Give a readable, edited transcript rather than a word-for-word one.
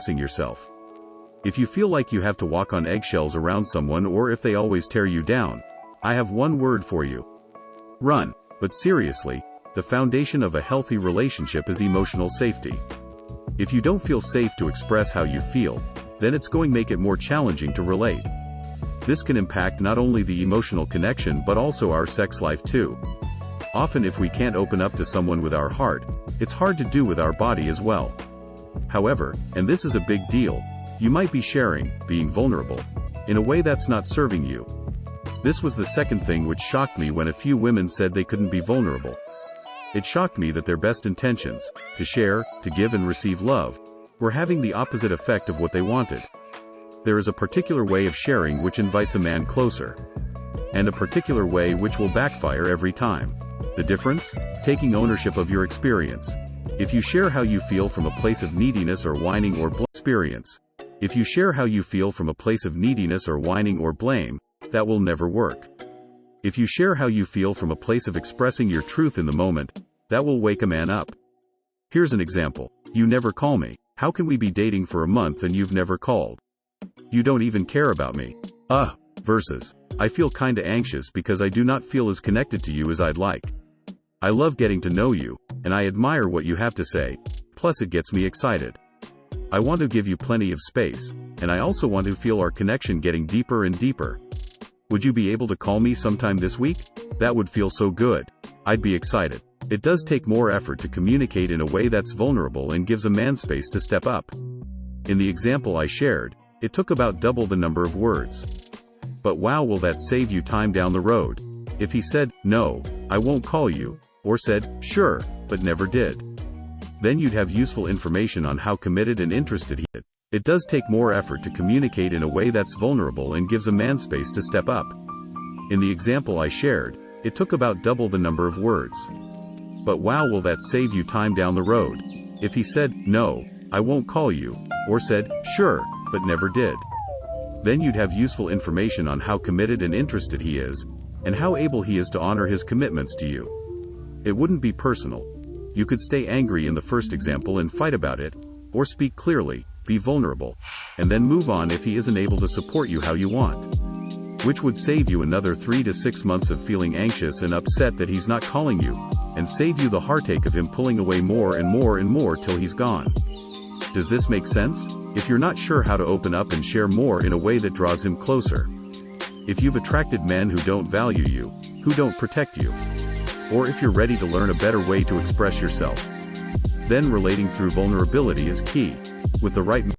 expressing yourself. If you feel like you have to walk on eggshells around someone, or if they always tear you down, I have one word for you. Run. But seriously, the foundation of a healthy relationship is emotional safety. If you don't feel safe to express how you feel, then it's going to make it more challenging to relate. This can impact not only the emotional connection but also our sex life too. Often if we can't open up to someone with our heart, it's hard to do with our body as well. However, and this is a big deal, you might be sharing, being vulnerable, in a way that's not serving you. This was the second thing which shocked me when a few women said they couldn't be vulnerable. It shocked me that their best intentions, to share, to give and receive love, were having the opposite effect of what they wanted. There is a particular way of sharing which invites a man closer, and a particular way which will backfire every time. The difference? Taking ownership of your experience. If you share how you feel from a place of neediness or whining or If you share how you feel from a place of neediness or whining or blame, that will never work. If you share how you feel from a place of expressing your truth in the moment, that will wake a man up. Here's an example. You never call me. How can we be dating for a month and you've never called? You don't even care about me. Versus, I feel kinda anxious because I do not feel as connected to you as I'd like. I love getting to know you, and I admire what you have to say, plus it gets me excited. I want to give you plenty of space, and I also want to feel our connection getting deeper and deeper. Would you be able to call me sometime this week? That would feel so good. I'd be excited. It does take more effort to communicate in a way that's vulnerable and gives a man space to step up. In the example I shared, it took about double the number of words. But wow, will that save you time down the road? If he said, "No, I won't call you," or said, "Sure," but never did, then you'd have useful information on how committed and interested he is. It does take more effort to communicate in a way that's vulnerable and gives a man space to step up. In the example I shared, it took about double the number of words. But wow, will that save you time down the road? If he said, "No, I won't call you," or said, "Sure," but never did, then you'd have useful information on how committed and interested he is, and how able he is to honor his commitments to you. It wouldn't be personal. You could stay angry in the first example and fight about it, or speak clearly, be vulnerable, and then move on if he isn't able to support you how you want. Which would save you another 3 to 6 months of feeling anxious and upset that he's not calling you, and save you the heartache of him pulling away more and more and more till he's gone. Does this make sense? If you're not sure how to open up and share more in a way that draws him closer, if you've attracted men who don't value you, who don't protect you, or if you're ready to learn a better way to express yourself, then relating through vulnerability is key. With the right